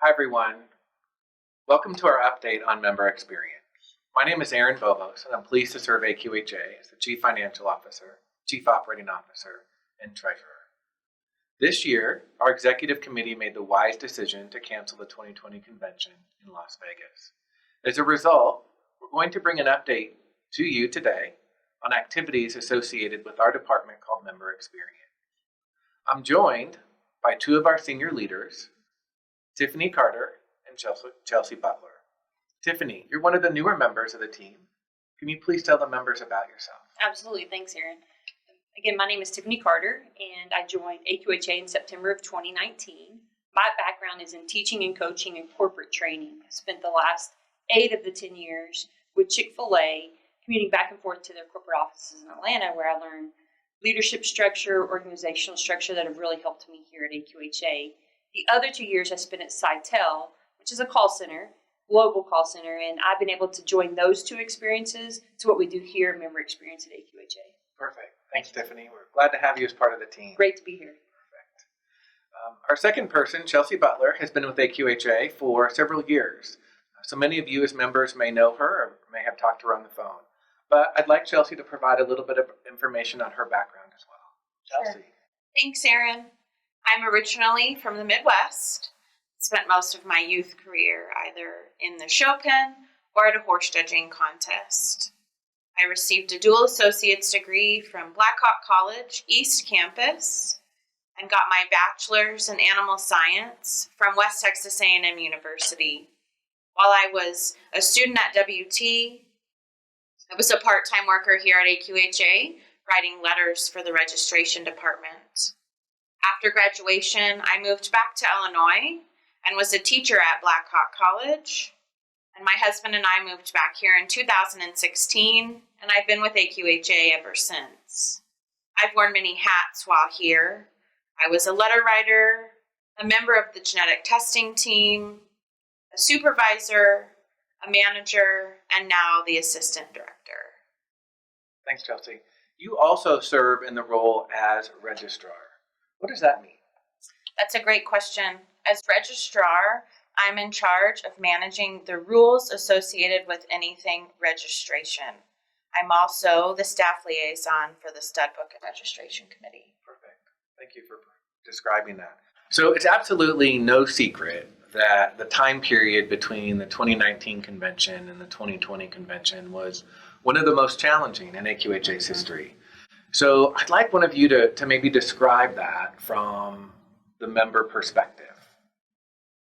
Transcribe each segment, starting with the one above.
Hi, everyone. Welcome to our update on member experience. My name is Aaron Bobos, and I'm pleased to serve AQHA as the Chief Financial Officer, Chief Operating Officer, and Treasurer. This year, our executive committee made the wise decision to cancel the 2020 convention in Las Vegas. As a result, we're going to bring an update to you today on activities associated with our department called Member Experience. I'm joined by two of our senior leaders, Tiffany Carter and Chelsea Butler. Tiffany, you're one of the newer members of the team. Can you please tell the members about yourself? Absolutely. Thanks, Aaron. Again, my name is Tiffany Carter, and I joined AQHA in September of 2019. My background is in teaching and coaching and corporate training. I spent the last 8 of the 10 years with Chick-fil-A, commuting back and forth to their corporate offices in Atlanta, where I learned leadership structure, organizational structure that have really helped me here at AQHA. The other 2 years I spent at Sitel, which is a call center, global call center, and I've been able to join those 2 experiences to what we do here, Member Experience at AQHA. Perfect. Thanks, Tiffany. We're glad to have you as part of the team. Great to be here. Perfect. Our second person, Chelsea Butler, has been with AQHA for several years. So many of you as members may know her or may have talked to her on the phone. But I'd like Chelsea to provide a little bit of information on her background as well. Chelsea. Sure. Thanks, Aaron. I'm originally from the Midwest. Spent most of my youth career either in the show pen or at a horse judging contest. I received a dual associate's degree from Blackhawk College East Campus and got my bachelor's in animal science from West Texas A&M University. While I was a student at WT, I was a part-time worker here at AQHA, writing letters for the registration department. After graduation, I moved back to Illinois and was a teacher at Blackhawk College. And my husband and I moved back here in 2016, and I've been with AQHA ever since. I've worn many hats while here. I was a letter writer, a member of the genetic testing team, a supervisor, a manager, and now the assistant director. Thanks, Chelsea. You also serve in the role as registrar. What does that mean? That's a great question. As registrar, I'm in charge of managing the rules associated with anything registration. I'm also the staff liaison for the Stud Book and Registration Committee. Perfect. Thank you for describing that. So it's absolutely no secret that the time period between the 2019 convention and the 2020 convention was one of the most challenging in AQHA's history. So I'd like one of you to maybe describe that from the member perspective.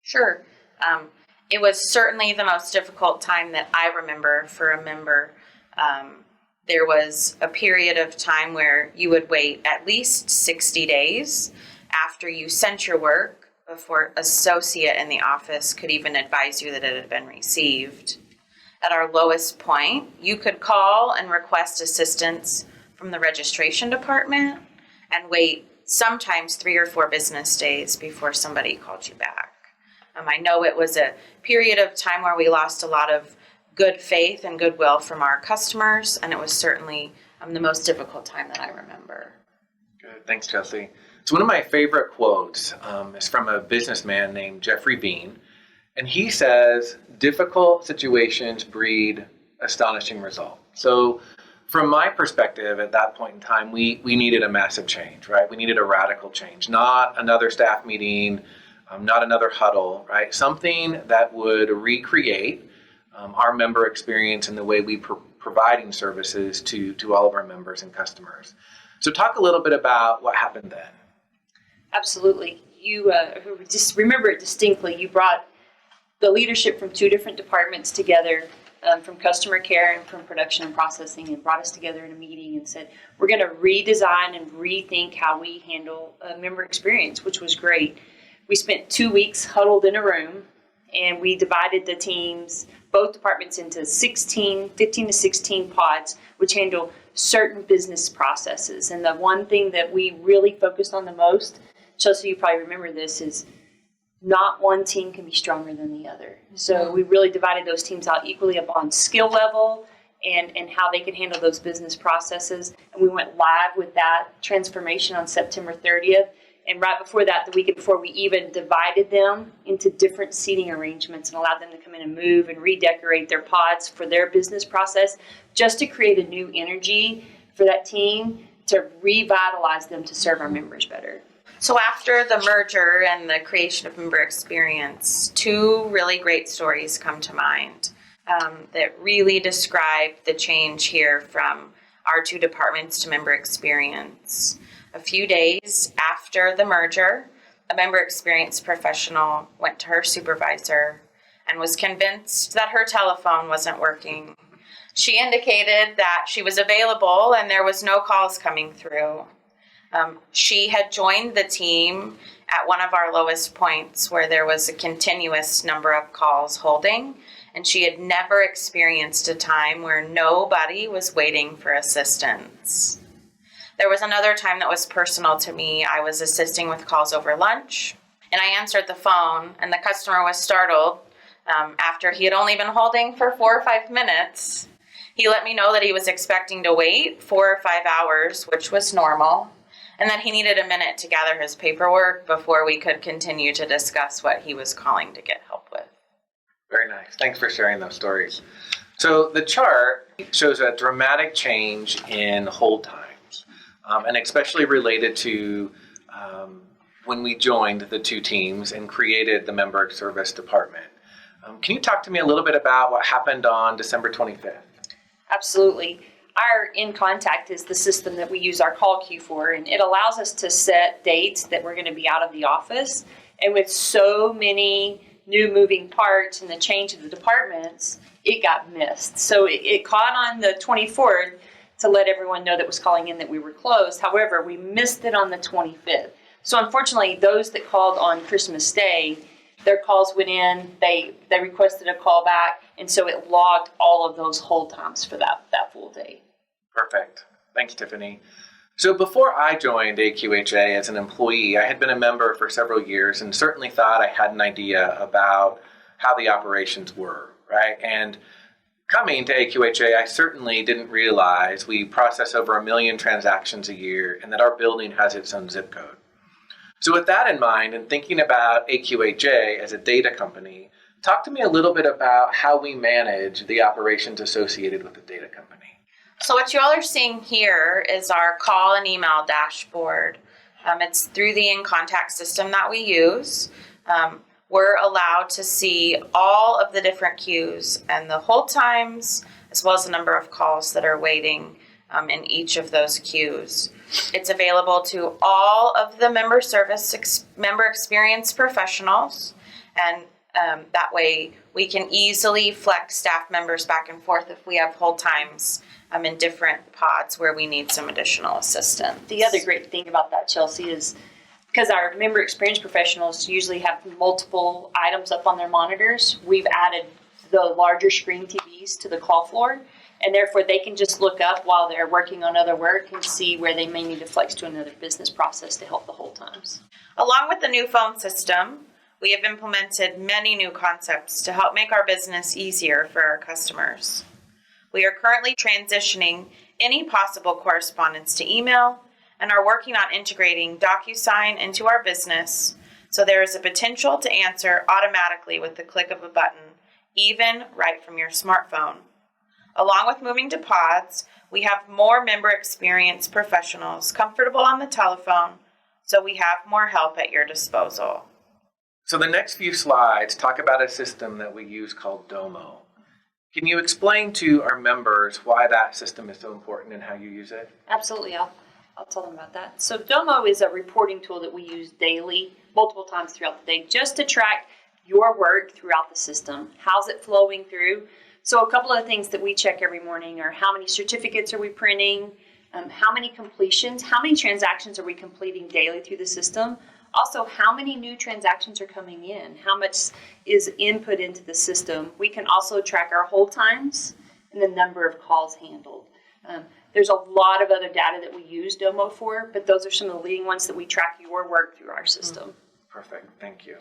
Sure. It was certainly the most difficult time that I remember for a member. There was a period of time where you would wait at least 60 days after you sent your work before an associate in the office could even advise you that it had been received. At our lowest point, you could call and request assistance from the registration department and wait sometimes 3 or 4 business days before somebody called you back. I know it was a period of time where we lost a lot of good faith and goodwill from our customers, and it was certainly the most difficult time that I remember. Good. Thanks, Chelsea. So one of my favorite quotes is from a businessman named Jeffrey Bean, and he says, difficult situations breed astonishing results. So from my perspective at that point in time, we needed a massive change, right? We needed a radical change, not another staff meeting, not another huddle, right? Something that would recreate our member experience and the way we providing services to all of our members and customers. So talk a little bit about what happened then. Absolutely. You just remember it distinctly. You brought the leadership from 2 different departments together, from customer care and from production and processing, and brought us together in a meeting and said, we're going to redesign and rethink how we handle a member experience, which was great. We spent 2 weeks huddled in a room, and we divided the teams, both departments, into 15 to 16 pods, which handle certain business processes. And the one thing that we really focused on the most, Chelsea, you probably remember this, is not one team can be stronger than the other. So we really divided those teams out equally upon skill level and how they can handle those business processes. And we went live with that transformation on September 30th. And right before that, the weekend before, we even divided them into different seating arrangements and allowed them to come in and move and redecorate their pods for their business process, just to create a new energy for that team to revitalize them to serve our members better. So after the merger and the creation of member experience, two really great stories come to mind that really describe the change here from our two departments to member experience. A few days after the merger, a member experience professional went to her supervisor and was convinced that her telephone wasn't working. She indicated that she was available and there was no calls coming through. She had joined the team at one of our lowest points where there was a continuous number of calls holding, and she had never experienced a time where nobody was waiting for assistance. There was another time that was personal to me. I was assisting with calls over lunch, and I answered the phone, and the customer was startled after he had only been holding for 4 or 5 minutes. He let me know that he was expecting to wait 4 or 5 hours, which was normal, and that he needed a minute to gather his paperwork before we could continue to discuss what he was calling to get help with. Very nice. Thanks for sharing those stories. So the chart shows a dramatic change in hold times, and especially related to when we joined the two teams and created the member service department. Can you talk to me a little bit about what happened on December 25th? Absolutely. Our In Contact is the system that we use our call queue for, and it allows us to set dates that we're going to be out of the office. And with so many new moving parts and the change of the departments, it got missed. So it caught on the 24th to let everyone know that was calling in that we were closed. However, we missed it on the 25th. So unfortunately, those that called on Christmas Day, their calls went in, they requested a call back, and so it logged all of those hold times for that full day. Perfect. Thanks, Tiffany. So before I joined AQHA as an employee, I had been a member for several years and certainly thought I had an idea about how the operations were, right? And coming to AQHA, I certainly didn't realize we process over 1 million transactions a year and that our building has its own zip code. So with that in mind, and thinking about AQHA as a data company, talk to me a little bit about how we manage the operations associated with the data company. So what you all are seeing here is our call and email dashboard. It's through the In Contact system that we use. We're allowed to see all of the different queues and the hold times, as well as the number of calls that are waiting in each of those queues. It's available to all of the member experience professionals, and that way we can easily flex staff members back and forth if we have hold times in different pods where we need some additional assistance. The other great thing about that, Chelsea, is because our member experience professionals usually have multiple items up on their monitors, we've added the larger screen TVs to the call floor, and therefore they can just look up while they're working on other work and see where they may need to flex to another business process to help the hold times. Along with the new phone system, we have implemented many new concepts to help make our business easier for our customers. We are currently transitioning any possible correspondence to email and are working on integrating DocuSign into our business so there is a potential to answer automatically with the click of a button, even right from your smartphone. Along with moving to pods, we have more member experience professionals comfortable on the telephone, so we have more help at your disposal. So the next few slides talk about a system that we use called Domo. Can you explain to our members why that system is so important and how you use it? Absolutely, I'll tell them about that. So Domo is a reporting tool that we use daily, multiple times throughout the day, just to track your work throughout the system. How's it flowing through? So a couple of things that we check every morning are how many certificates are we printing, how many completions, how many transactions are we completing daily through the system. Also, how many new transactions are coming in? How much is input into the system? We can also track our hold times and the number of calls handled. There's a lot of other data that we use Domo for, but those are some of the leading ones that we track your work through our system. Perfect. Thank you.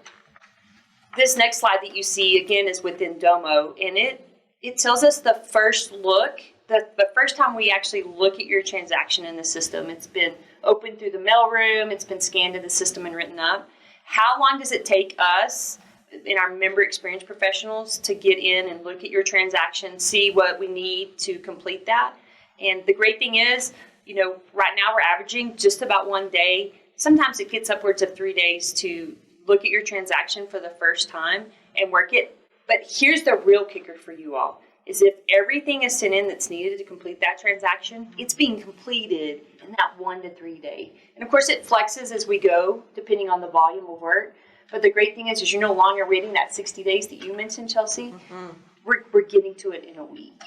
This next slide that you see, again, is within Domo, and it tells us the first look the first time we actually look at your transaction in the system, it's been opened through the mailroom, it's been scanned in the system and written up. How long does it take us and our member experience professionals to get in and look at your transaction, see what we need to complete that? And the great thing is, right now we're averaging just about 1 day. Sometimes it gets upwards of 3 days to look at your transaction for the first time and work it. But here's the real kicker for you all, is if everything is sent in that's needed to complete that transaction, it's being completed in that 1 to 3 day. And of course it flexes as we go, depending on the volume of work. But the great thing is you're no longer waiting that 60 days that you mentioned, Chelsea. We're getting to it in a week.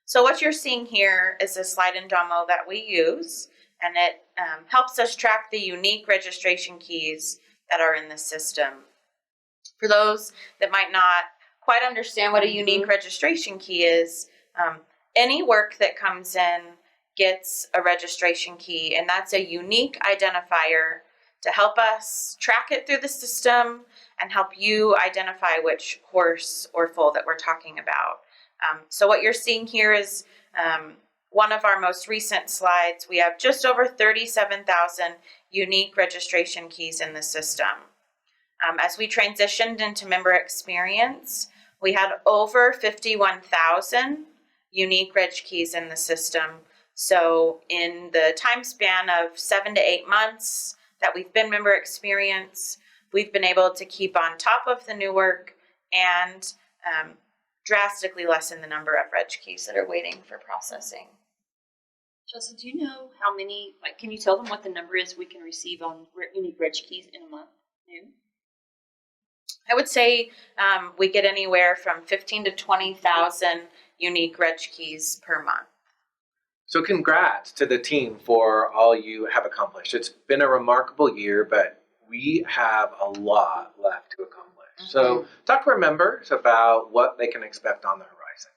So what you're seeing here is a slide in Domo that we use, and it helps us track the unique registration keys that are in the system. For those that might not quite understand what a unique registration key is, any work that comes in gets a registration key, and that's a unique identifier to help us track it through the system and help you identify which horse or foal that we're talking about. So what you're seeing here is one of our most recent slides. We have just over 37,000 unique registration keys in the system. As we transitioned into member experience, we had over 51,000 unique reg keys in the system. So in the time span of 7 to 8 months that we've been member experience, we've been able to keep on top of the new work and drastically lessen the number of reg keys that are waiting for processing. Chelsea, do you know how many, can you tell them what the number is we can receive on unique reg keys in a month? New? I would say we get anywhere from 15 to 20,000 unique reg keys per month. So congrats to the team for all you have accomplished. It's been a remarkable year, but we have a lot left to accomplish. So talk to our members about what they can expect on the horizon.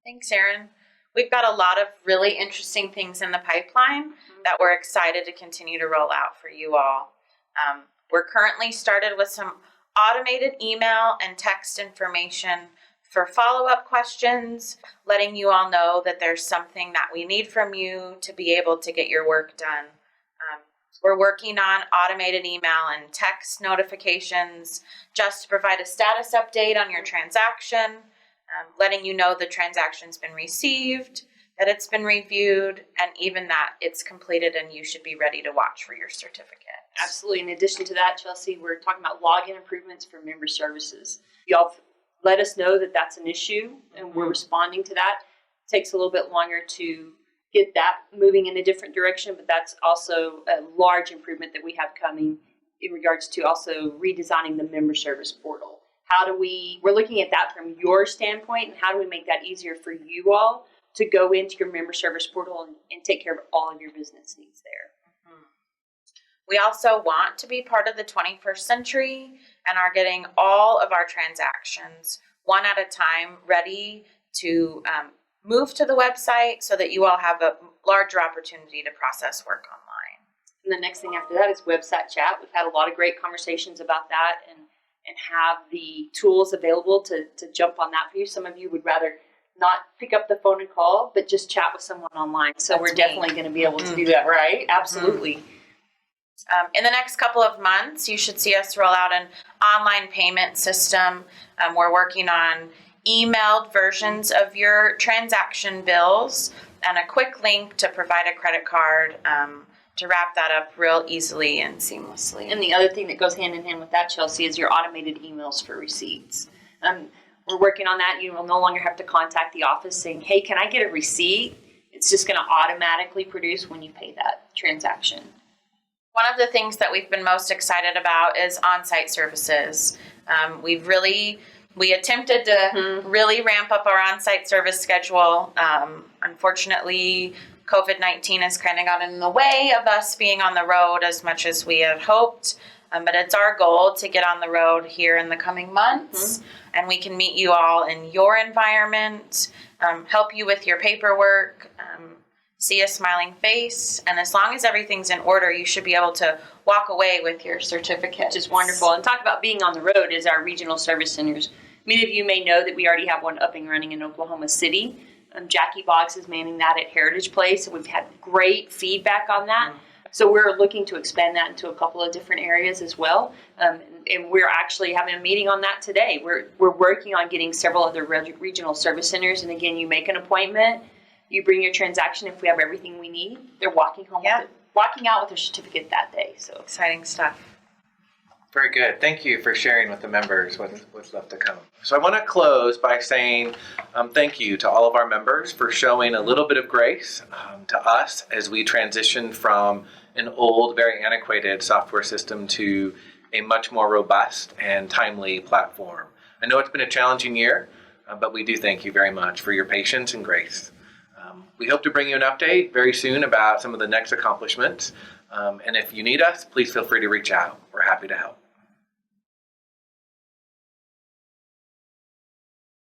Thanks, Erin. We've got a lot of really interesting things in the pipeline that we're excited to continue to roll out for you all. We're currently started with some automated email and text information for follow-up questions, letting you all know that there's something that we need from you to be able to get your work done. We're working on automated email and text notifications just to provide a status update on your transaction, letting you know the transaction's been received, that it's been reviewed, and even that it's completed and you should be ready to watch for your certificate. Absolutely. In addition to that, Chelsea, we're talking about login improvements for member services. Y'all let us know that that's an issue, and we're responding to that. It takes a little bit longer to get that moving in a different direction, but that's also a large improvement that we have coming in regards to also redesigning the member service portal. We're looking at that from your standpoint, and how do we make that easier for you all to go into your member service portal and take care of all of your business needs there. We also want to be part of the 21st century and are getting all of our transactions one at a time ready to move to the website so that you all have a larger opportunity to process work online. And the next thing after that is website chat. We've had a lot of great conversations about that and have the tools available to jump on that for you. Some of you would rather not pick up the phone and call, but just chat with someone online. So we're definitely going to be able to do that, right? Absolutely. In the next couple of months, you should see us roll out an online payment system. We're working on emailed versions of your transaction bills and a quick link to provide a credit card to wrap that up real easily and seamlessly. And the other thing that goes hand in hand with that, Chelsea, is your automated emails for receipts. We're working on that. You will no longer have to contact the office saying, hey, can I get a receipt? It's just going to automatically produce when you pay that transaction. One of the things that we've been most excited about is on-site services. We attempted to really ramp up our on-site service schedule. Unfortunately, COVID-19 has kind of gotten in the way of us being on the road as much as we had hoped. But it's our goal to get on the road here in the coming months, and we can meet you all in your environment, help you with your paperwork, see a smiling face, and as long as everything's in order, you should be able to walk away with your certificate. Which is wonderful. And talk about being on the road is our regional service centers. Many of you may know that we already have one up and running in Oklahoma City. Jackie Boggs is manning that at Heritage Place, and we've had great feedback on that. So we're looking to expand that into a couple of different areas as well. And we're actually having a meeting on that today. We're working on getting several other regional service centers. And again, you make an appointment, you bring your transaction. If we have everything we need, they're walking out with their certificate that day. So Exciting stuff. Very good. Thank you for sharing with the members what's left to come. So I want to close by saying thank you to all of our members for showing a little bit of grace to us as we transition from an old, very antiquated software system to a much more robust and timely platform. I know it's been a challenging year, but we do thank you very much for your patience and grace. We hope to bring you an update very soon about some of the next accomplishments. And if you need us, please feel free to reach out. We're happy to help.